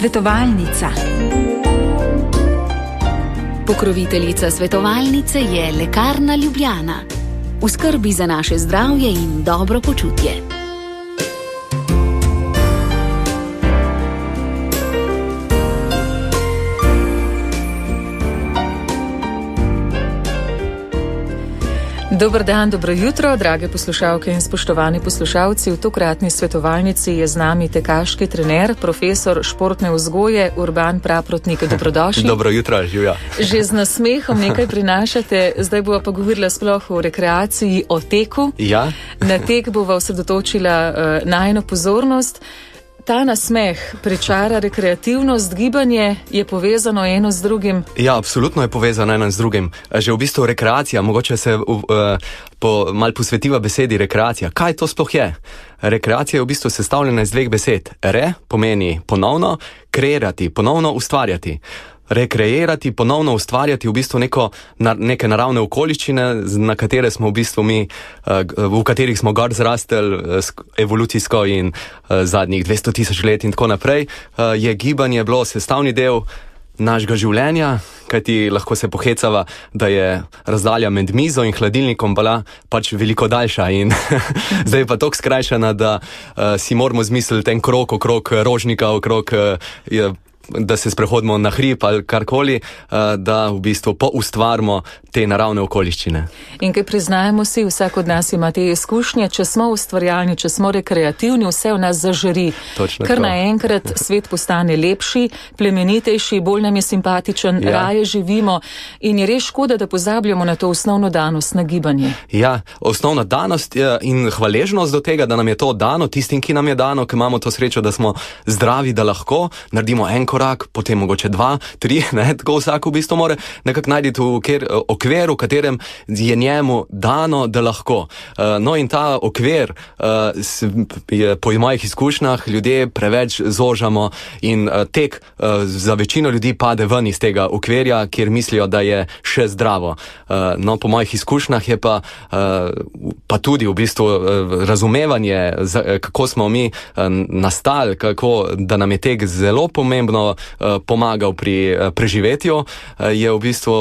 Svetovalnica. Pokroviteljica svetovalnice je Lekarna Ljubljana. V skrbi za naše zdravje in dobro počutje. Dober dan, dobro jutro, drage poslušalke in spoštovani poslušalci. V tokratni svetovalnici je z nami tekaški trener, profesor športne vzgoje Urban Praprotnik. Dobrodošli. Dobro jutro, živja. Že z nasmehom nekaj prinašate, zdaj bova pa govorila sploh o rekreaciji, o teku. Ja. Na tek bova osredotočila najino pozornost. Ta nasmeh pričara rekreativnost, gibanje je povezano eno z drugim? Ja, absolutno je povezano eno z drugim. Že v bistvu rekreacija, mogoče se malo posvetiva besedi rekreacija. Kaj to sploh je? Rekreacija je v bistvu sestavljena iz dveh besed. Re pomeni ponovno, kreirati, ponovno ustvarjati. Rekreirati, ponovno ustvarjati v bistvu neke naravne okoliščine, na katere smo v bistvu mi, v katerih smo gor zrasteli evolucijsko in zadnjih 200 tisoč let in tako naprej, je gibanje bilo sestavni del našega življenja, kajti lahko se pohecava, da je razdalja med mizo in hladilnikom bila pač veliko daljša in zdaj je pa toliko skrajšana, da si moramo zmisliti en krog okrog Rožnika, da se sprehodimo na hrib ali karkoli, da v bistvu poustvarimo te naravne okoliščine. In kaj priznajmo si, vsak od nas ima te izkušnje, če smo ustvarjalni, če smo rekreativni, vse v nas zažari. Kar naenkrat svet postane lepši, plemenitejši, bolj nam je simpatičen, raje živimo in je res škoda, da pozabljamo na to osnovno danost, na gibanje. Ja, osnovna danost in hvaležnost do tega, da nam je to dano, tistim, ki nam je dano, ki imamo to srečo, da smo zdravi, da lahko naredimo en korak, potem mogoče 2, 3, tako vsak v bistvu mora nekako najti okvir, v katerem je njemu dano, da lahko. No in ta okvir je po mojih izkušnjah ljudje preveč zožamo in tek za večino ljudi pade ven iz tega okvirja, kjer mislijo, da je še zdravo. No, po mojih izkušnjah je pa tudi v bistvu razumevanje, kako smo mi nastali, da nam je tek zelo pomembno pomagal pri preživetju, je v bistvu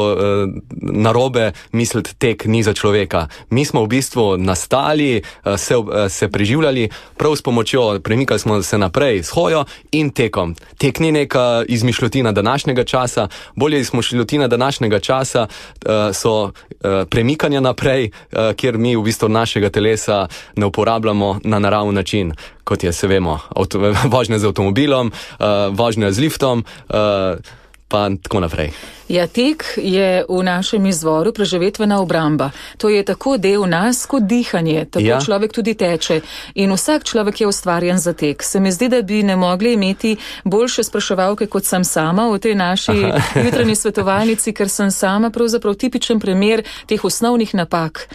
narobe misliti, tek ni za človeka. Mi smo v bistvu nastali, se preživljali prav s pomočjo, premikali smo se naprej s hojo in tekom. Tek ni neka izmišljotina današnjega časa, bolje izmišljotina današnjega časa so premikanja naprej, kjer mi v bistvu našega telesa ne uporabljamo na naraven način, kot je, se vemo, vožnja z avtomobilom, vožnja z liftom, pa tako naprej. Ja, tek je v našem izvoru preživetvena obramba. To je tako del nas kot dihanje, tako človek tudi teče. In vsak človek je ustvarjen za tek. Se mi zdi, da bi ne mogli imeti boljše spraševalke kot sem sama v tej naši jutranji svetovalnici, ker sem sama pravzaprav tipičen primer teh osnovnih napak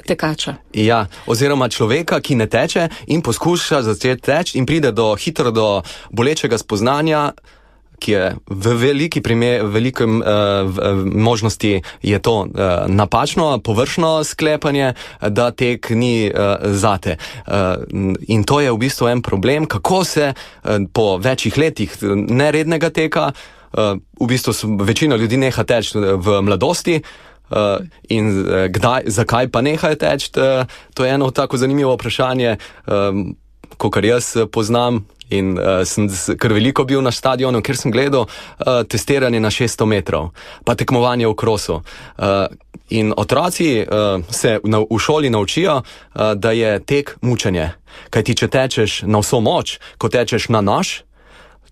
tekača. Ja, oziroma človeka, ki ne teče in poskuša začeti teči in pride hitro do bolečega spoznanja, ki je v velikem možnosti je to napačno, površno sklepanje, da tek ni zate. In to je v bistvu en problem, kako se po večjih letih nerednega teka, v bistvu večina ljudi neha teči v mladosti, in zakaj pa nehajo teči, to je eno tako zanimivo vprašanje, kakor jaz poznam. In sem kar veliko bil na stadionu, ker sem gledal testiranje na 600 metrov, pa tekmovanje v krosu. In otroci se v šoli naučijo, da je tek mučenje. Kajti če tečeš na vso moč, ko tečeš na nož,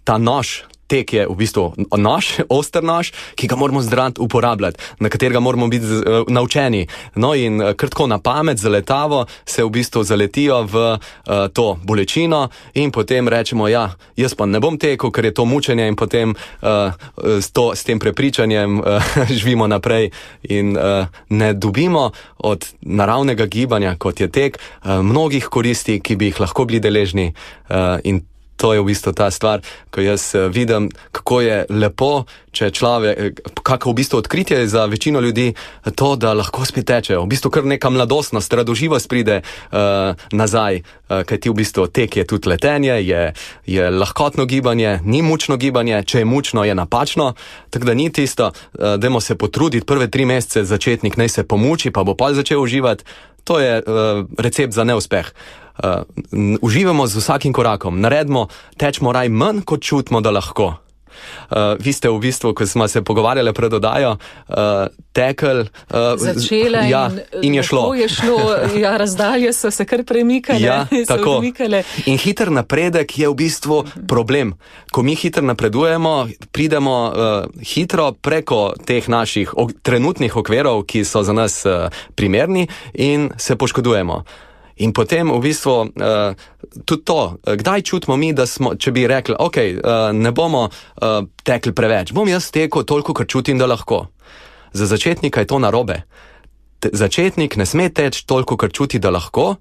ta nož, tek je v bistvu nož, oster nož, ki ga moramo zdravo uporabljati, na katerega moramo biti naučeni. No in kratko na pamet zaletavo se v bistvu zaletijo v to bolečino in potem rečemo, ja, jaz pa ne bom tekel, ker je to mučenje in potem s tem prepričanjem živimo naprej in ne dobimo od naravnega gibanja, kot je tek, mnogih koristi, ki bi jih lahko bili deležni in To je v bistvu ta stvar, ko jaz vidim, kako je lepo, če človek, kako v bistvu odkritje za večino ljudi, to, da lahko spet teče. V bistvu kar neka mladostnost, radoživost pride nazaj, kajti v bistvu tek je tudi letenje, je lahkotno gibanje, ni mučno gibanje, če je mučno, je napačno, tako da ni tisto, dajmo se potruditi prve 3 mesece, začetnik naj se pomuči, pa bo pol začel uživati. To je recept za neuspeh. Uživamo z vsakim korakom, tečemo raj manj, kot čutimo, da lahko. Vi ste v bistvu, ko smo se pogovarjali pred oddajo, tekel, začela in je šlo. Razdalje so se kar premikale. Tako. In hiter napredek je v bistvu problem. Ko mi hitro napredujemo, pridemo hitro preko teh naših trenutnih okvirov, ki so za nas primerni, in se poškodujemo. In potem v bistvu tudi to, kdaj čutimo mi, da smo, če bi rekli, ne bomo tekli preveč, bom jaz tekel toliko, kar čutim, da lahko. Za začetnika je to narobe. Začetnik ne sme teči toliko, kar čuti, da lahko,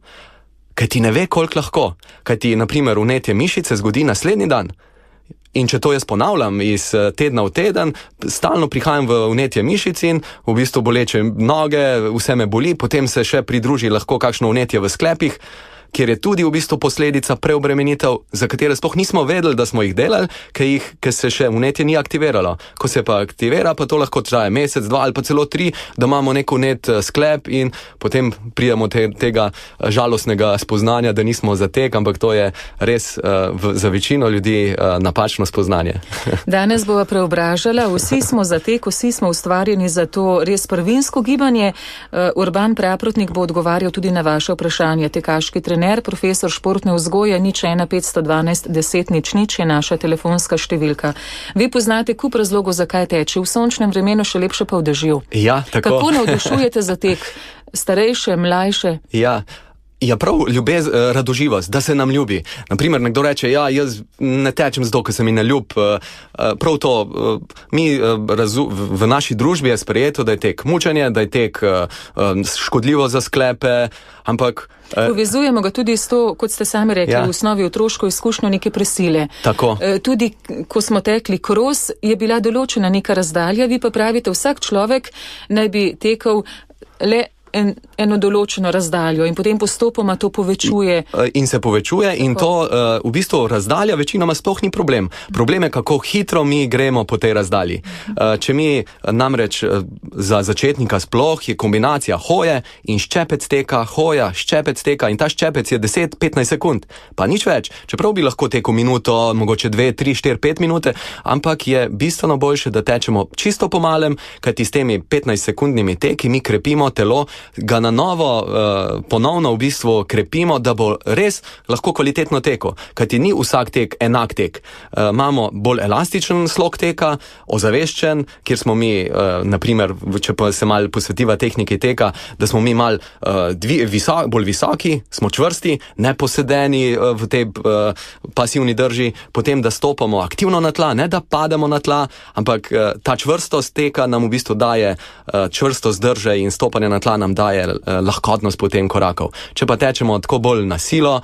kaj ti ne ve, koliko lahko. Kaj ti, na primer, vnetje mišice zgodi naslednji dan. In če to jaz ponavljam iz tedna v teden, stalno prihajam v vnetje mišic in v bistvu boleče noge, vse me boli, potem se še pridruži lahko kakšno vnetje v sklepih, kjer je tudi v bistvu posledica preobremenitev, za katere sploh nismo vedeli, da smo jih delali, ker se še vnetje ni aktiviralo. Ko se pa aktivira, pa to lahko traja mesec, 2 ali pa celo 3, da imamo nek vnet sklep in potem prijemo tega žalostnega spoznanja, da nismo za tek, ampak to je res za večino ljudi napačno spoznanje. Danes bova preobražala, vsi smo za tek, vsi smo ustvarjeni za to res prvinsko gibanje. Urban Praprotnik bo odgovarjal tudi na vaše vprašanje. Tekaški trener, profesor športne vzgoje, 01 512 10 00 je naša telefonska številka. Vi poznate kup razlogov, zakaj teči. V sončnem vremenu, še lepše pa v dežju. Ja, tako. Kako navdušujete za tek? Starejše, mlajše? Ja, prav radoživost, da se nam ljubi. Naprimer, nekdo reče, jaz ne tečem zato, ker se mi ne ljub. Prav to, v naši družbi je sprejeto, da je tek mučenje, da je tek škodljivo za sklepe, ampak... Povezujemo ga tudi s to, kot ste sami rekli, v osnovi otroško izkušnjo neke presile. Tako. Tudi, ko smo tekli kros, je bila določena neka razdalja, vi pa pravite, vsak človek naj bi tekel le eno določeno razdaljo in potem postopoma to povečuje. In se povečuje in to v bistvu razdalja večinoma sploh ni problem. Problem je, kako hitro mi gremo po tej razdalji. Če mi namreč za začetnika sploh je kombinacija hoje in ščepec teka, hoja, ščepec teka in ta ščepec je 10-15 sekund, pa nič več. Čeprav bi lahko tekel minuto, mogoče 2, 3, 4, 5 minute, ampak je bistveno boljše, da tečemo čisto po malem, kajti s temi 15-sekundnimi teki mi krepimo telo, ga na novo ponovno v bistvu krepimo, da bo res lahko kvalitetno tekel. Kajti ni vsak tek enak tek. Imamo bolj elastičen slog teka, ozaveščen, kjer smo mi, naprimer, če pa se malo posvetiva tehniki teka, da smo mi malo bolj visoki, smo čvrsti, neposedeni v tej pasivni drži, potem da stopamo aktivno na tla, ne da pademo na tla, ampak ta čvrstost teka nam v bistvu daje čvrstost drže in stopanje na tla nam daje lahkotnost potem korakov. Če pa tečemo tako bolj na silo,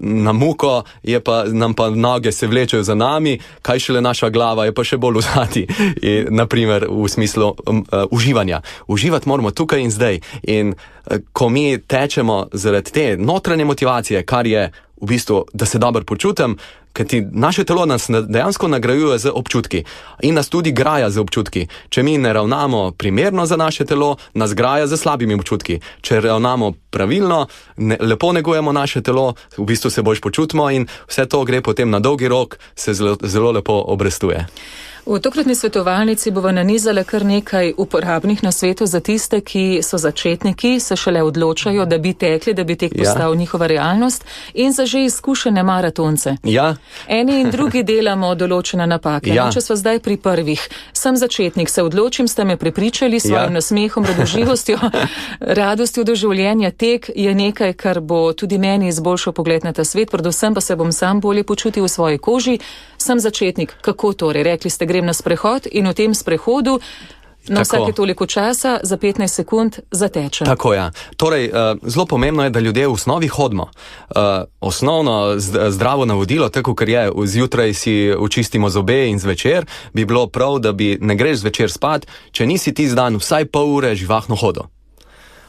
na muko, nam pa noge se vlečejo za nami, kaj šele naša glava je pa še bolj vzadi. Naprimer v smislu uživanja. Uživati moramo tukaj in zdaj. In ko mi tečemo zaradi te notranje motivacije, kar je v bistvu, da se dobro počutim, kajti naše telo nas dejansko nagrajuje z občutki in nas tudi graja z občutki. Če mi ne ravnamo primerno za naše telo, nas graja z slabimi občutki. Če ravnamo pravilno, lepo negujemo naše telo, v bistvu se boljš počutimo in vse to gre potem na dolgi rok, se zelo lepo obrestuje. V tokratni svetovalnici bova nanizala kar nekaj uporabnih nasvetov za tiste, ki so začetniki, se šele odločajo, da bi tekli, da bi tek postal njihova realnost, in za že izkušene maratonce. Eni in drugi delamo določene napake. Če sva zdaj pri prvih. Sem začetnik, se odločim, ste me prepričali s svojim nasmehom, radoživostjo, radostjo do življenja. Tek je nekaj, kar bo tudi meni izboljšal pogled na ta svet, predvsem pa se bom sam bolje počutil v svoji koži. Sem začetnik. Kako torej? Rekli ste, grem na sprehod in v tem sprehodu Na vsake toliko časa, za 15 sekund zateče. Tako je. Torej, zelo pomembno je, da ljudje v osnovi hodimo. Osnovno zdravo navodilo, tako ker je, zjutraj si očistimo zobe in zvečer, bi bilo prav, da ne greš zvečer spat, če nisi ti dan vsaj pol ure živahno hodil.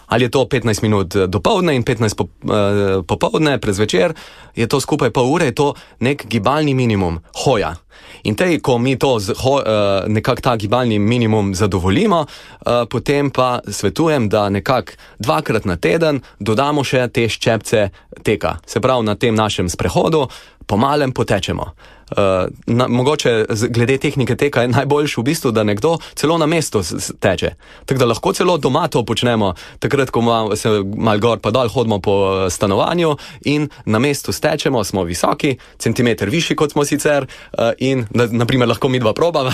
Ali je to 15 minut dopoldne in 15 popoldne, prezvečer, je to skupaj pol ure, je to nek gibalni minimum, hoja. In ko mi to nekako ta gibalni minimum zadovoljimo, potem pa svetujem, da nekako 2-krat na teden dodamo še te ščepce teka. Se pravi, na tem našem sprehodu pomalem potečemo. Mogoče glede tehnike teka je najboljše v bistvu, da nekdo celo na mestu teče. Tako da lahko celo doma to počnemo, takrat, ko se mal gor pa dol hodimo po stanovanju in na mestu stečemo, smo visoki, centimeter višji kot smo sicer in naprimer lahko mi dva probava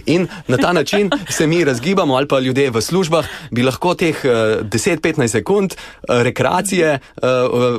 in na ta način se mi razgibamo ali pa ljudje v službah bi lahko teh 10-15 sekund rekreacije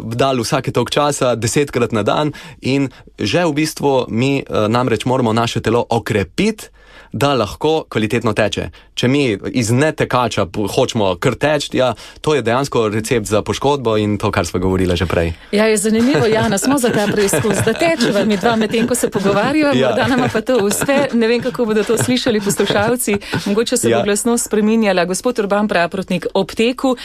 dali vsake toliko časa, 10-krat na dan in že v bistvu mi namreč moramo naše telo okrepiti, da lahko kvalitetno teče. Če mi iz netekača hočemo kar teči, ja, to je dejansko recept za poškodbo in to, kar smo govorili že prej. Ja, je zanimivo, Jana, smo za ta preizkus, da tečeva mi dva medtem, ko se pogovarjajo, morda nama pa to uspe, ne vem, kako bodo to slišali poslušalci, mogoče se bo glasnost spreminjala. Gospod Urban Praprotnik, ob teku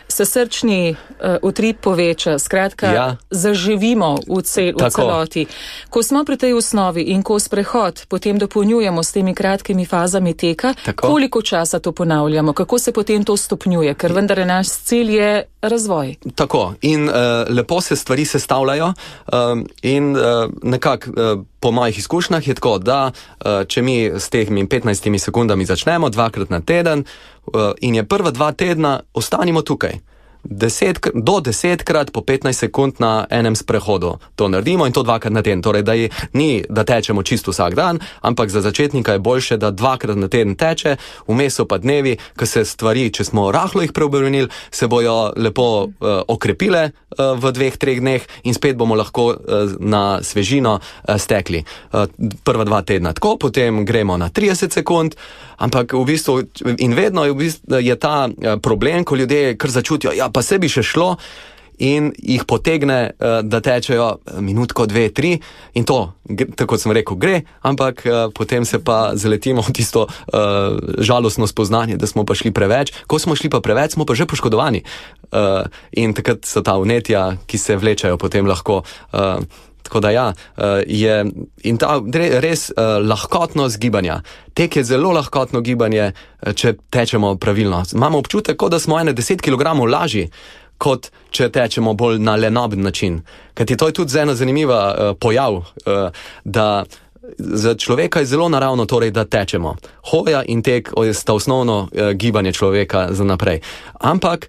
se srčni utrip poveča, skratka, zaživimo v celoti. Ko smo pri tej osnovi in ko sprehod potem dopolnjujemo s temi kratkimi fazami teka, koliko časa to ponavljamo, kako se potem to stopnjuje, ker vendar je naš cilj je razvoj. Tako, in lepo se stvari sestavljajo in nekako po mojih izkušnjah je tako, da če mi s temi 15 sekundami začnemo 2-krat na teden in je prva 2 tedna, ostanimo tukaj. Do 10-krat po 15 sekund na enem sprehodu to naredimo in to 2-krat na teden. Torej, ni, da tečemo čisto vsak dan, ampak za začetnika je boljše, da 2-krat na teden teče, vmes so pa dnevi, ko se stvari, če smo rahlo jih preobremenili, se bojo lepo okrepile v 2-3 dneh in spet bomo lahko na svežino stekli. Prva 2 tedna tako, potem gremo na 30 sekund, ampak v bistvu, in vedno je ta problem, ko ljudje kar začutijo, ja, pa se bi še šlo in jih potegne, da tečejo minutko, 2, 3 in to, tako sem rekel, gre, ampak potem se pa zaletimo v tisto žalostno spoznanje, da smo pa šli preveč. Ko smo šli pa preveč, smo pa že poškodovani. In takrat so ta vnetja, ki se vlečajo potem lahko. Tako da ja, je in ta res lahkotno zgibanja. Tek je zelo lahkotno gibanje, če tečemo pravilno. Imamo občutek, kot da smo 10 kg lažji, kot če tečemo bolj na lenoben način. Kajti to je tudi ena zanimiva pojav, da za človeka je zelo naravno torej, da tečemo. Hoja in tek sta osnovno gibanje človeka za naprej. Ampak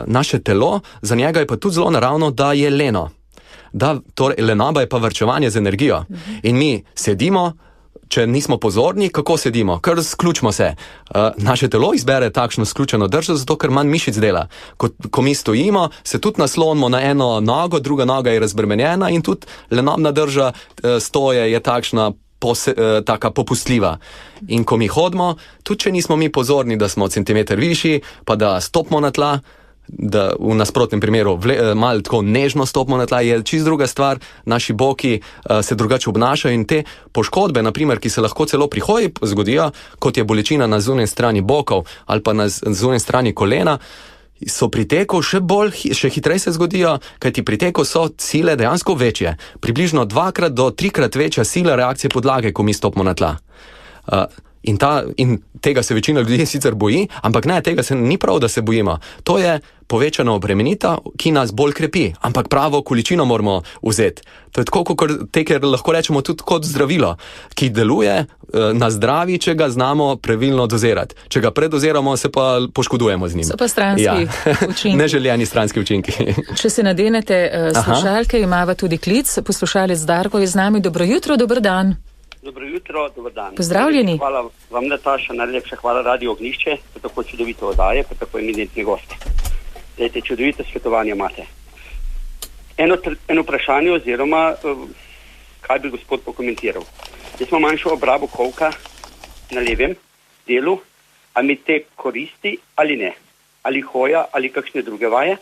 naše telo, za njega je pa tudi zelo naravno, da je leno. Torej, lenoba je pa varčevanje z energijo. In mi sedimo, če nismo pozorni, kako sedimo? Kar sključimo se. Naše telo izbere takšno sključeno držo, zato ker manj mišic dela. Ko mi stojimo, se tudi naslonimo na eno nogo, druga noga je razbremenjena in tudi lenobna drža stoje je takšna taka popustljiva. In ko mi hodimo, tudi če nismo mi pozorni, da smo centimeter višji, pa da stopimo na tla, da v nasprotnem primeru malo tako nežno stopimo na tla, je čisto druga stvar, naši boki se drugače obnašajo in te poškodbe, naprimer, ki se lahko celo pri hoji zgodijo, kot je bolečina na zunanji strani bokov ali pa na zunanji strani kolena, so pri teku še hitreje se zgodijo, kajti pri teku so sile dejansko večje. Približno 2-krat do 3-krat večja sila reakcije podlage, ko mi stopimo na tla. In tega se večina ljudi sicer boji, ampak ne, tega se ni prav, da se bojimo. To je povečana obremenitev, ki nas bolj krepi, ampak pravo količino moramo vzeti. To je tako, kot ker lahko rečemo tudi kot zdravilo, ki deluje na zdravi, če ga znamo pravilno dozirati. Če ga predoziramo, se pa poškodujemo z njim. So pa stranski učinki. Neželjeni stranski učinki. Če se nadenete slušalke, imava tudi klic. Poslušalec Darko je z nami. Dobro jutro, dober dan. Dobro jutro, dober dan. Pozdravljeni. Hvala vam, Nataša, najlepša hvala Radio Ognjišče, pa tako čudovito oddaje, pa tako eminentni gosti. Dajte, čudovito svetovanje imate. Eno vprašanje oziroma kaj bi gospod pokomentiral. Jaz imam manjšo obrabo kolka na levem delu, a mi tek koristi ali ne, ali hoja ali kakšne druge vaje,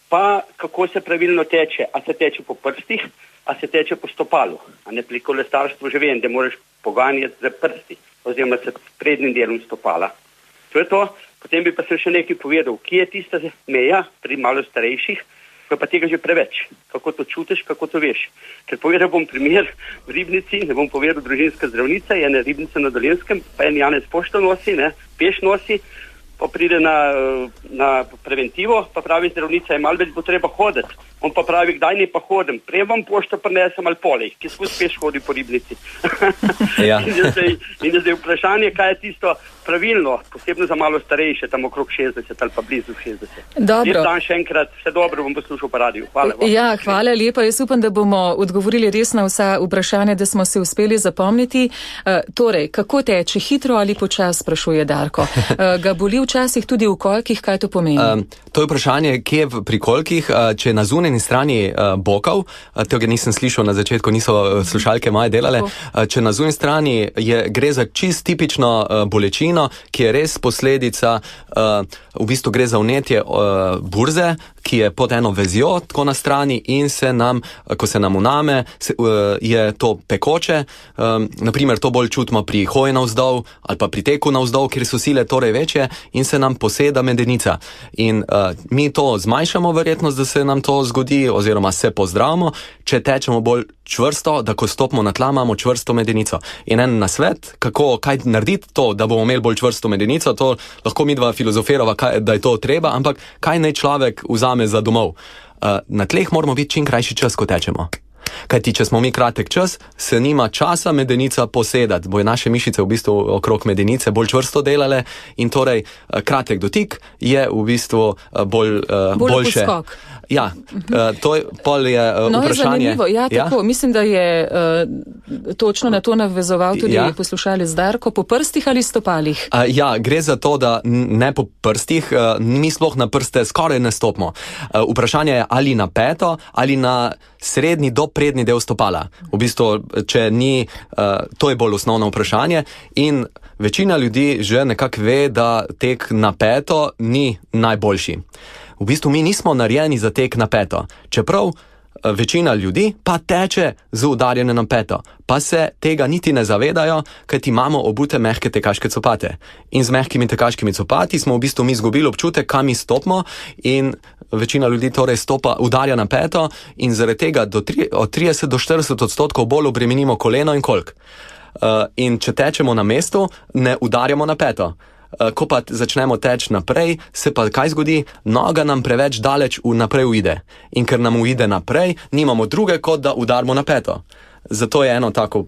pa kako se pravilno teče, a se teče po prstih, a se teče po stopalu, a ne pri kolesarstvu že vem, da moraš poganjati za prsti, oziroma s prednjim delom stopala. To je to, potem bi pa se še nekaj povedal, kje je tista meja pri malo starejših, ko pa tega že preveč, kako to čutiš, kako to veš. Ker povedal bom primer v Ribnici, ne bom povedal družinska zdravnica, je ena Ribnica na Dolenjskem, pa en Janez pošto nosi, peš nosi, pa pride na preventivo, pa pravi zdravnica, malo več bo treba hoditi. On pa pravi, kdaj ne pa hodim, prej vam pošto prinesem ali polej, ki skozi peš hodi po Ribnici. Ja. In je zdaj vprašanje, kaj je tisto pravilno, posebno za malo starejše, tam okrog 60 ali pa blizu 60. Dobro. Lep dan še enkrat, vse dobro bom poslušal po radiju. Hvala vam. Ja, hvala lepa. Jaz upam, da bomo odgovorili res na vsa vprašanja, da smo se uspeli zapomniti. Torej, kako teče, hitro ali počas, sprašuje Darko. Ga boli včasih tudi v kolkih, kaj to pomeni? To je vprašanje, kje pri kolkih, če na zunanji strani bokov, tega nisem slišal na začetku, niso slušalke moje delale, če na zunanji strani gre za čist tipično bolečino, ki je res posledica, v bistvu gre za vnetje burze, ki je pod eno vezjo, tako na strani in se nam, ko se nam uname, je to pekoče, naprimer to bolj čutimo pri hoji navzdol ali pa pri teku navzdol, kjer so sile torej večje in se nam poseda medenica. In mi to zmanjšamo verjetnost, da se nam to zgodi oziroma se pozdravimo, če tečemo bolj čvrsto, da ko stopimo na tla, imamo čvrsto medenico. In en nasvet, kaj narediti to, da bomo imeli bolj čvrsto medenico, to lahko midva filozofirava, da je to treba, ampak kaj naj človek vzame za domov? Na tleh moramo biti čim krajši čas, ko tečemo. Kajti, če smo mi kratek čas, se nima časa medenica posedati, bojo naše mišice v bistvu okrog medenice bolj čvrsto delale in torej kratek dotik je v bistvu boljše. Poskok. Ja, to je vprašanje. Je zanimivo, ja, tako. Ja? Mislim, da je točno na to navezoval tudi poslušalec Darko, po prstih ali stopalih? Ja, gre za to, da ne po prstih, mi sploh na prste skoraj ne stopimo. Vprašanje je ali na peto ali na srednji do prednji del stopala. V bistvu, če ni, to je bolj osnovno vprašanje in večina ljudi že nekako ve, da tek na peto ni najboljši. V bistvu mi nismo narejeni za tek na peto, čeprav večina ljudi pa teče z udarjanjem na peto, pa se tega niti ne zavedajo, kajti imamo obute mehke tekaške copate. In z mehkimi tekaškimi copati smo v bistvu mi izgubili občutek, kam mi stopimo in večina ljudi torej udarja na peto in zaradi tega od 30 do 40% bolj obremenimo koleno in kolk. In če tečemo na mestu, ne udarjamo na peto. Ko pa začnemo teči naprej, se pa kaj zgodi? Noga nam preveč daleč naprej uide. In ker nam uide naprej, nimamo druge, kot da udarimo na peto. Zato je eno tako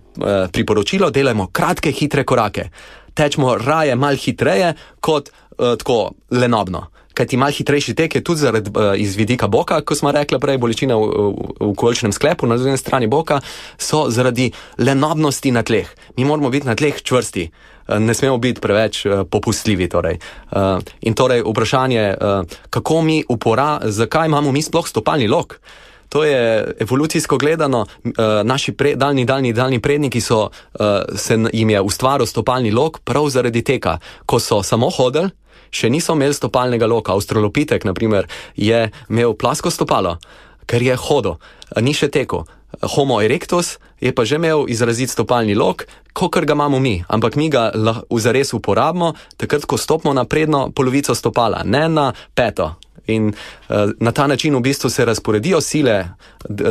priporočilo, delajmo kratke, hitre korake. Tečemo raje malo hitreje, kot tako lenobno. Kajti malo hitrejši tek je tudi zaradi iz vidika boka, ko smo rekli prej, bolečine v kolčnem sklepu na zunanji strani boka, so zaradi lenobnosti na tleh. Mi moramo biti na tleh čvrsti. Ne smemo biti preveč popustljivi. Torej. In torej vprašanje, zakaj imamo mi sploh stopalni lok? To je evolucijsko gledano, naši daljni predniki jim je ustvaril stopalni lok prav zaradi teka. Ko so samo hodili, še niso imeli stopalnega loka. Avstralopitek, na primer, je imel plasko stopalo, ker je hodil, ni še tekel. Homo erectus je pa že imel izrazit stopalni lok, kakor ga imamo mi, ampak mi ga zares uporabimo takrat, ko stopimo na prednjo polovico stopala, ne na peto. In na ta način v bistvu se razporedijo sile,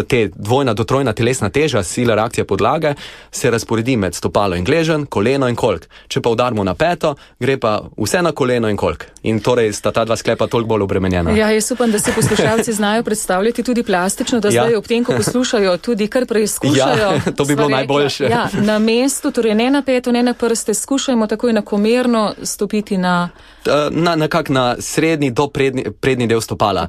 te dvojna do trojna telesna teža, sila reakcije podlage, se razporedi med stopalo in gleženj, koleno in kolk. Če pa udarimo na peto, gre pa vse na koleno in kolk. In torej sta ta dva sklepa toliko bolj obremenjena. Ja, jaz upam, da se poslušalci znajo predstavljati tudi plastično, da zdaj ob tem, ko poslušajo, tudi kar preizkušajo. Ja, to bi bilo najboljše. Ja, na mestu, torej ne na peto, ne na prste, skušajmo takoj enakomerno stopiti na nekako na srednji do prednji spodnji del stopala.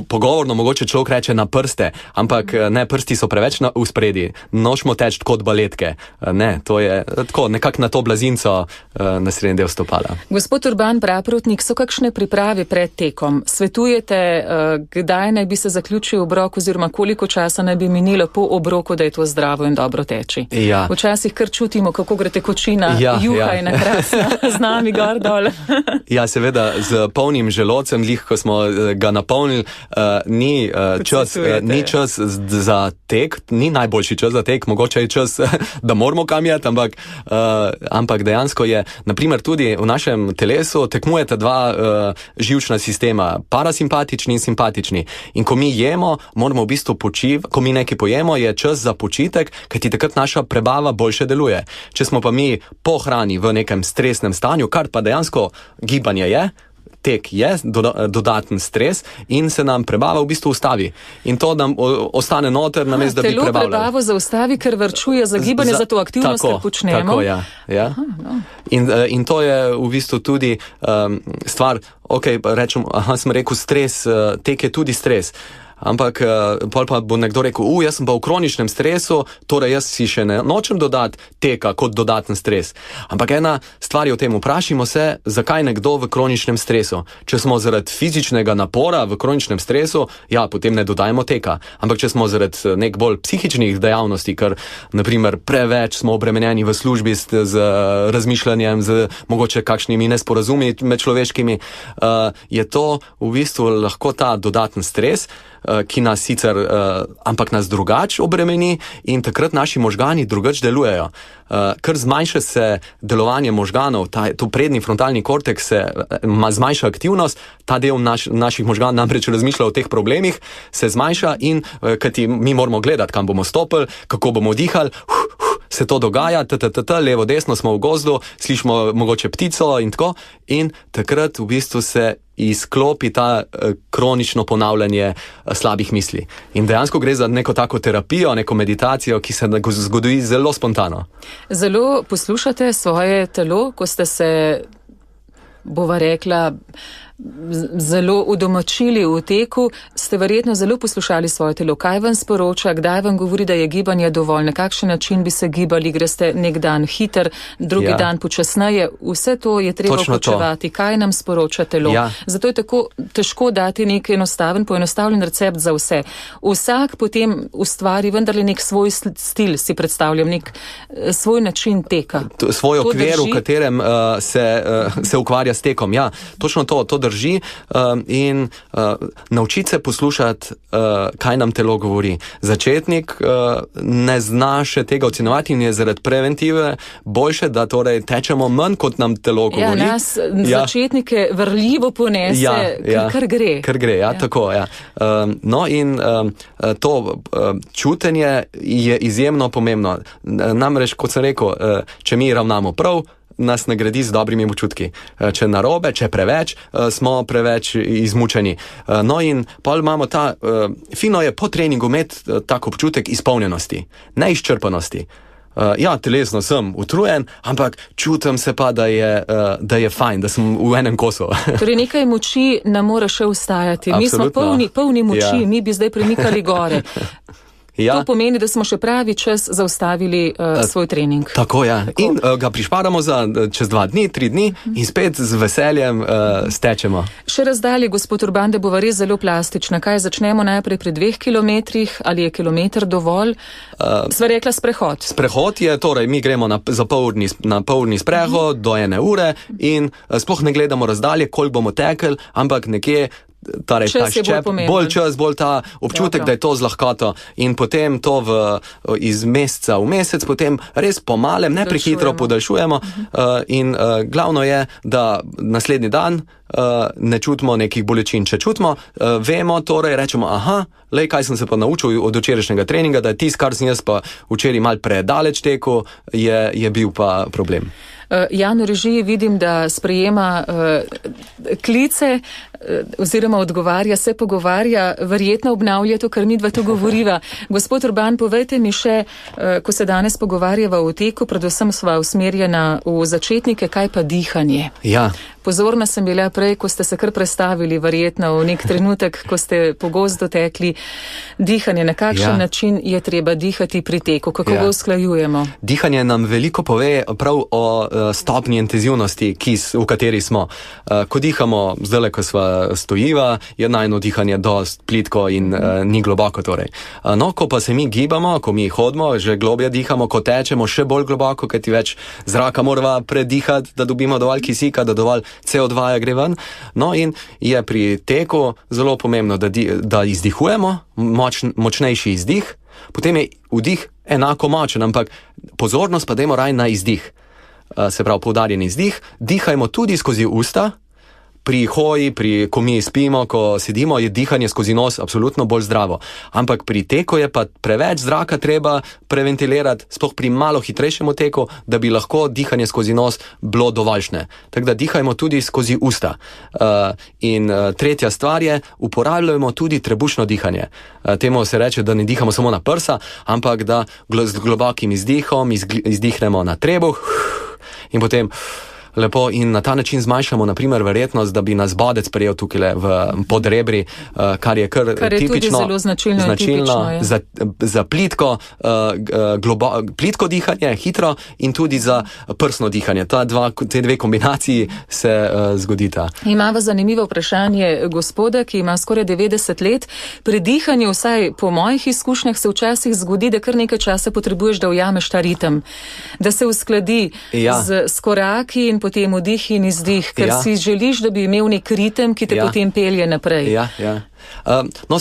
Pogovorno mogoče človek reče na prste, ampak ne, prsti so preveč v spredi. Nočemo teči kot baletke. Ne, to je tako, nekako na to blazinco na srednji del stopala. Gospod Urban Praprotnik, so kakšne priprave pred tekom? Svetujete, kdaj naj bi se zaključil obrok oziroma koliko časa naj bi minilo po obroku, da je to zdravo in dobro teči? Ja. Včasih kar čutimo, kako gre tekočina, juha je nakrasna z nami gor dol. Ja, seveda, z polnim želodcem, ko smo ga napolnili, ni čas za tek, ni najboljši čas za tek, mogoče je čas, da moramo kam jeti, ampak dejansko je, naprimer tudi v našem telesu tekmujeta dva živčna sistema, parasimpatični in simpatični. In ko mi jemo, moramo v bistvu ko mi nekaj pojemo, je čas za počitek, kajti takrat naša prebava boljše deluje. Če smo pa mi po hrani v nekem stresnem stanju, kar pa dejansko gibanje je, tek je dodaten stres in se nam prebava v bistvu ustavi. In to nam ostane noter, namesto da bi prebavljali. Telo prebavo zaustavi, ker varčuje za gibanje, za to aktivnost, kar počnemo. Tako, ja. Aha, no. In to je v bistvu tudi stvar, rečem, sem rekel stres, tek je tudi stres. Ampak pol pa bo nekdo rekel, jaz sem pa v kroničnem stresu, torej jaz si še ne nočem dodati teka kot dodaten stres. Ampak ena stvar je v tem, vprašimo se, zakaj nekdo v kroničnem stresu. Če smo zaradi fizičnega napora v kroničnem stresu, potem ne dodajemo teka. Ampak če smo zaradi nek bolj psihičnih dejavnosti, ker naprimer preveč smo obremenjeni v službi z razmišljanjem, z mogoče kakšnimi nesporazumi med človeškimi, je to v bistvu lahko ta dodaten stres, ki nas sicer, ampak nas drugače obremeni in takrat naši možgani drugače delujejo. Ker zmanjša se delovanje možganov, to prednji frontalni korteks se zmanjša aktivnost, ta del naših možganov namreč razmišlja o teh problemih, se zmanjša in kajti mi moramo gledati, kam bomo stopili, kako bomo dihali, se to dogaja, levo, desno smo v gozdu, slišimo mogoče ptico in tako, in takrat v bistvu se izklopi ta kronično ponavljanje slabih misli. In dejansko gre za neko tako terapijo, neko meditacijo, ki se zgodi zelo spontano. Zelo poslušate svoje telo, ko ste se, bova rekla, zelo udomačili v teku, ste verjetno zelo poslušali svoje telo. Kaj vam sporoča, kdaj vam govori, da je gibanje dovolj, na kakšen način bi se gibali, greste nek dan hiter, drugi dan počasneje, vse to je treba vključevati. Kaj nam sporoča telo? Zato je tako težko dati nek poenostavljen recept za vse. Vsak potem ustvari vendarle nek svoj stil, si predstavljam, nek svoj način teka. Svoj okvir, v katerem se ukvarja s tekom. Ja, točno to drži in naučiti se poslušati, kaj nam telo govori. Začetnik ne zna še tega ocenovati in je zaradi preventive boljše, da torej tečemo manj, kot nam telo govori. Nas začetnike vrljivo ponese, kar gre. Kar gre, tako, No in to čutenje je izjemno pomembno. Namreč, kot sem rekel, če mi ravnamo prav, nas nagradi z dobrimi občutki. Če narobe, če preveč, smo preveč izmučeni. No in pol imamo fino je po treningu imeti tak občutek izpolnjenosti, ne izčrpanosti. Telesno sem utrujen, ampak čutim se pa, da je fajn, da sem v enem kosu. Torej nekaj moči nam mora še ustajati. Absolutno. Mi smo polni moči, mi bi zdaj premikali gore. To pomeni, da smo še pravi čas zaustavili svoj trening. Tako, In ga prišparamo za čez 2 dni, 3 dni in spet z veseljem stečemo. Še razdalje, gospod Urban, da bova res zelo plastična. Kaj začnemo najprej pri 2 kilometrih, ali je kilometer dovolj? Sva rekla sprehod. Sprehod je, torej mi gremo na pol urni sprehod do 1 ure in sploh ne gledamo razdalje, koliko bomo tekli, ampak nekje bolj čas, bolj ta občutek, da je to z lahkoto in potem to iz meseca v mesec, potem res pomalem, ne prehitro podaljšujemo in glavno je, da naslednji dan ne čutimo nekih bolečin. Če čutimo, vemo, torej rečemo, kaj sem se pa naučil od včerajšnjega treninga, da je tisto, kar sem jaz pa včeraj mal predaleč tekel, je bil pa problem. Jan v režiji vidim, da sprejema klice oziroma odgovarja, se pogovarja, verjetno obnavlja to, kar midva tu govoriva. Gospod Urban, povejte mi še, ko se danes pogovarjava o teku, predvsem sva usmerjena v začetnike, kaj pa dihanje? Pozorna sem bila prej, ko ste se kar prestavili, verjetno v nek trenutek, ko ste po gozdu tekli. Dihanje, na kakšen način je treba dihati pri teku? Kako ga usklajujemo? Dihanje nam veliko pove prav o stopnji intenzivnosti, v kateri smo. Ko dihamo, zdaj, ko sva stojiva, je najno dihanje dost plitko in ni globoko torej. No, ko pa se mi gibamo, ko mi hodimo, že globje dihamo, ko tečemo še bolj globoko, kajti več zraka morava predihati, da dobimo dovolj kisika, da dovolj CO2 gre ven. No in je pri teku zelo pomembno, da izdihujemo, močnejši izdih, potem je vdih enako močen, ampak pozornost pa dajmo raj na izdih. Se pravi, poudarjen izdih, dihajmo tudi skozi usta. Pri hoji, ko mi spimo, ko sedimo, je dihanje skozi nos absolutno bolj zdravo. Ampak pri teku je pa preveč zraka treba preventilirati, sploh pri malo hitrejšemu teku, da bi lahko dihanje skozi nos bilo dovoljšne. Tako da dihajmo tudi skozi usta. In tretja stvar je, uporabljamo tudi trebušno dihanje. Temu se reče, da ne dihamo samo na prsa, ampak da z globokim izdihom izdihnemo na trebuh in potem lepo in na ta način zmanjšamo, naprimer, verjetnost, da bi nas bodec prejel tukaj pod rebri, kar je kar tipično, tudi zelo značilno za plitko, plitko dihanje, hitro in tudi za prsno dihanje. Te dve kombinaciji se zgodita. Imava zanimivo vprašanje gospoda, ki ima skoraj 90 let. Pri dihanju, vsaj po mojih izkušnjah, se včasih zgodi, da kar nekaj časa potrebuješ, da ujameš ta ritem, da se uskladi s koraki in potem vdih in izdih, ker si želiš, da bi imel nek ritem, ki te potem pelje naprej. No,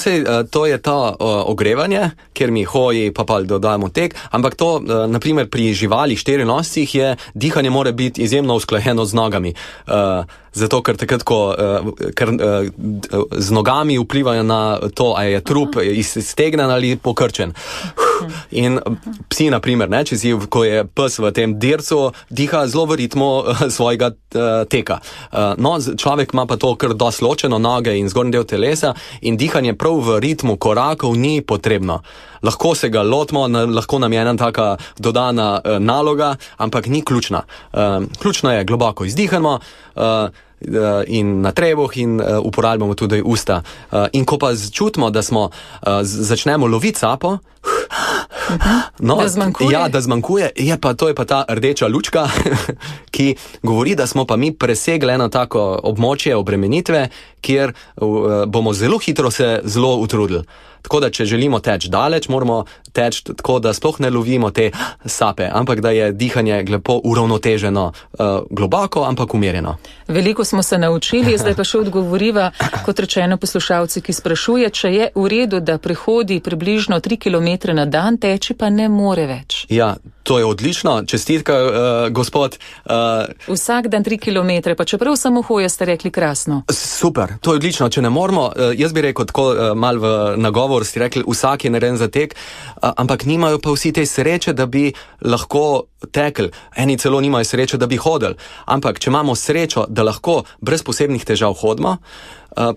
to je to ogrevanje, kjer mi hoji, pa dodajamo tek, ampak to, naprimer, pri živalih štirinoscih je dihanje mora biti izjemno usklajeno z nogami. Zato, ker takrat, ko z nogami vplivajo na to, a je trup iztegnen ali pokrčen. In psi, naprimer, ko je pes v tem dircu, diha zelo v ritmu svojega teka. No, človek ima pa to kar dosti ločeno, noge in zgornji del telesa, in dihanje prav v ritmu korakov ni potrebno. Lahko se ga lotimo, lahko nam je ena taka dodana naloga, ampak ni ključna. Ključno je, globoko izdihamo in na trebuh in uporabljamo tudi usta. In ko pa čutimo, da začnemo loviti sapo, da zmanjkuje. Ja, da zmanjkuje, to je pa ta rdeča lučka, ki govori, da smo pa mi presegli eno tako območje obremenitve, kjer bomo zelo hitro se zelo utrudili. Tako da, če želimo teči daleč, moramo teči tako, da sploh ne lovimo te sape, ampak da je dihanje lepo uravnoteženo, globoko, ampak umirjeno. Veliko smo se naučili, zdaj pa še odgovoriva, kot rečeno, poslušalci, ki sprašuje, če je v redu, da prehodi približno 3 km na dan, teči pa ne more več. Ja, to je odlično, čestitka, gospod. Vsak dan 3 km, pa čeprav samo hoje, ste rekli krasno. Super, to je odlično, če ne moramo, jaz bi rekel tako mal v nagovor, ste rekli, vsak je narejen za tek, ampak nimajo pa vsi te sreče, da bi lahko tekli. Eni celo nimajo sreče, da bi hodili. Ampak, če imamo srečo, da lahko brez posebnih težav hodimo,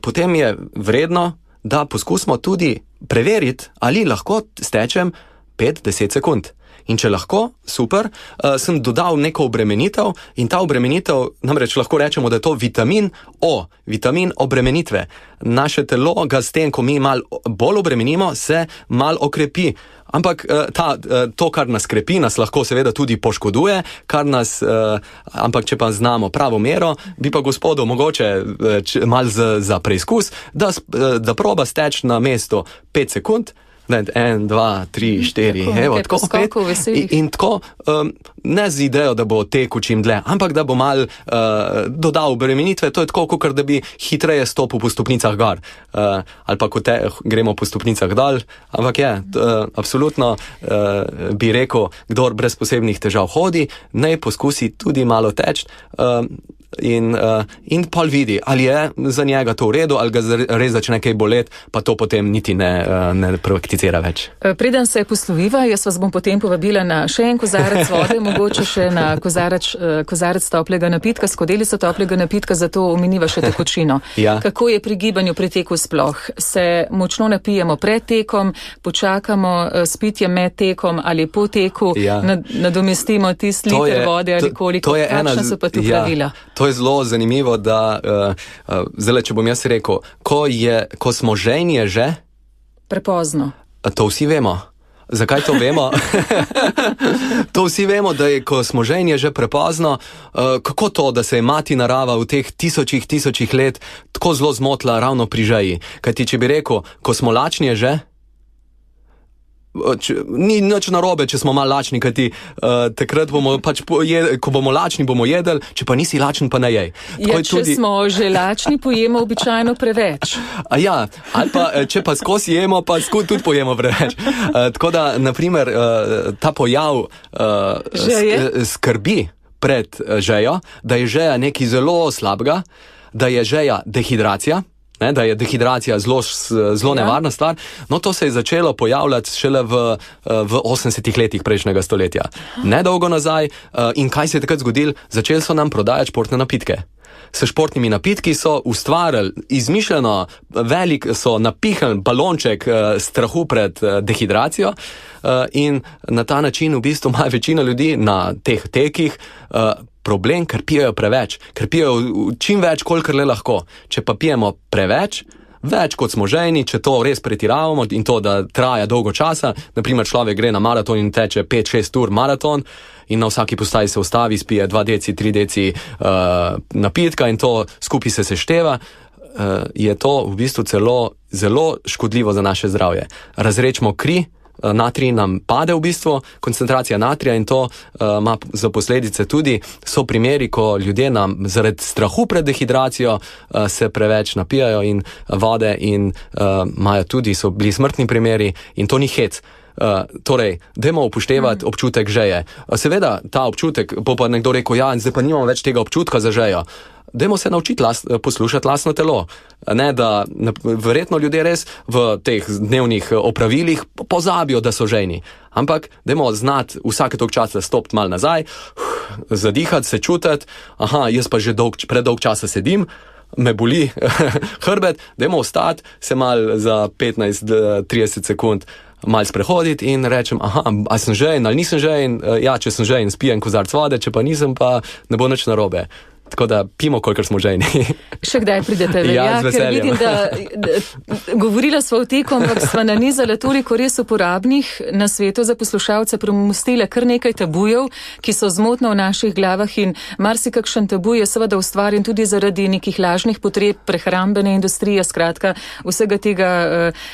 potem je vredno, da poskusimo tudi preveriti, ali lahko stečem 5-10 sekund. In če lahko, super, sem dodal neko obremenitev in ta obremenitev, namreč lahko rečemo, da je to vitamin O, vitamin obremenitve. Naše telo ga s tem, ko mi malo bolj obremenimo, se malo okrepi. Ampak to, kar nas krepi, nas lahko seveda tudi poškoduje, ampak če pa znamo pravo mero, bi pa gospodu mogoče malo za preizkus, da proba steči na mesto 5 sekund, 1, 2, 3, 4, evo, tako 5. In tako, ne z idejo, da bo tekel čim dlje, ampak da bo mal dodal obremenitve, to je tako, kot da bi hitreje stopil po stopnicah gor. Ali pa ko gremo po stopnicah dol, ampak absolutno bi rekel, kdor brez posebnih težav hodi, naj poskusi tudi malo teči. In pol vidi, ali je za njega to v redu, ali ga res začne kaj boleti, pa to potem niti ne prakticira več. Preden se posloviva, jaz vas bom potem povabila na še en kozarec vode, mogoče še na kozarec toplega napitka, skodelico toplega napitka, zato omeniva še tekočino. Kako je pri gibanju pri teku sploh? Se močno napijemo pred tekom, počakamo s pitjem med tekom ali po teku, nadomestimo tisti liter vode ali koliko, kakšna so pa tu pravila? To to je zelo zanimivo, da zdaj, če bom jaz rekel, ko smo ženi, je že prepozno. To vsi vemo. Zakaj to vemo? To vsi vemo, da je, ko smo ženi, je že prepozno. Kako to, da se je mati narava v teh tisočih let tako zelo zmotila ravno pri žeji? Kajti, če bi rekel, ko smo lačni, je že? Ni nič narobe, če smo malo lačni, kajti takrat bomo pač, ko bomo lačni, bomo jedli, če pa nisi lačen, pa ne jej. Če smo že lačni, pojemo običajno preveč. Ja, ali pa, če pa skozi jemo, pa tudi pojemo preveč. Tako da, naprimer, ta pojav skrbi pred žejo, da je žeja nekaj zelo slabega, da je žeja dehidracija, da je dehidracija zelo nevarna stvar. No, to se je začelo pojavljati šele v 80 letih prejšnjega stoletja. Nedolgo nazaj. In kaj se je takrat zgodilo? Začeli so nam prodajati športne napitke. S športnimi napitki so ustvarili, izmišljeno, so napihnili balonček strahu pred dehidracijo in na ta način v bistvu ima večina ljudi na teh tekih problem, ker pijejo preveč, ker pijejo čim več, kolikor le lahko. Če pa pijemo preveč, več kot smo ženi, če to res pretiravamo in to, da traja dolgo časa, naprimer človek gre na maraton in teče 5-6 ur maraton in na vsaki postaji se ustavi, spije 2 deci, 3 deci napitka in to skupaj se sešteva, je to v bistvu zelo škodljivo za naše zdravje. Razrečimo kri, natrij nam pade v bistvu, koncentracija natrija in to ima za posledice tudi, so primeri, ko ljudje nam zaradi strahu pred dehidracijo se preveč napijajo in vode in imajo tudi, so bili smrtni primeri in to ni hec. Torej, dajmo upoštevati občutek žeje. Seveda, ta občutek, bo pa nekdo rekel, ja, zdaj pa nimamo več tega občutka za žejo. Dajmo se naučiti poslušati lastno telo. Ne, da verjetno ljudje res v teh dnevnih opravilih pozabijo, da so žejni. Ampak dajmo znati vsake toliko časa stopiti malo nazaj, zadihati, se čutiti, jaz pa že predolg časa sedim, me boli hrbet, dajmo ostati, se malo za 15-30 sekund malo sprehoditi in rečem, ali sem žejen ali nisem žejen, ja, če sem žejen, spijem kozarc vode, če pa nisem, pa ne bo nič narobe. Tako da pimo, kolikor smo žejni. Še kdaj pridete ven? Ja, z veseljem. Ker vidim, da govorila sva o teku, ampak sva nanizala toliko res uporabnih na svetu za poslušalce, premostile kar nekaj tabujev, ki so zmotno v naših glavah in marsikakšen tabu je seveda ustvarjen tudi zaradi nekih lažnih potreb prehrambene industrije, skratka vsega tega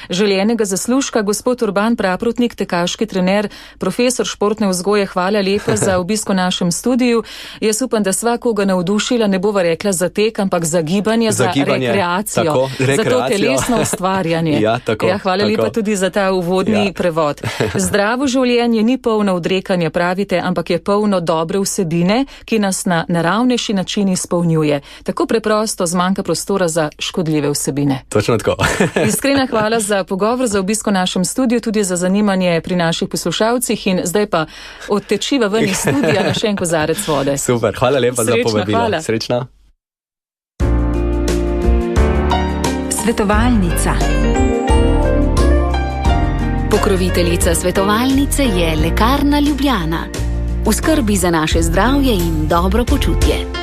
željenega zaslužka. Gospod Urban Praprotnik, tekaški trener, profesor športne vzgoje, hvala lepa za obisk v našem studiu. Jaz upam, da sva koga navdušila, ne bova rekla za tek, ampak za gibanje, za rekreacijo, tako, za to telesno ustvarjanje. Ja, tako, hvala lepa tudi za ta uvodni prevod. Zdravo življenje ni polno odrekanja, pravite, ampak je polno dobre vsebine, ki nas na naravnejši način izpolnjuje. Tako preprosto zmanjka prostora za škodljive vsebine. Točno tako. Iskrena hvala za pogovor, za obisk v našem studiu, tudi za zanimanje pri naših poslušalcih in zdaj pa odtečiva ven iz studija na še en kozarec vode. Super, hvala lepa za povabilo. Hvala. Srečno. Svetovalnica. Pokroviteljica svetovalnice je Lekarna Ljubljana. V skrbi za naše zdravje in dobro počutje.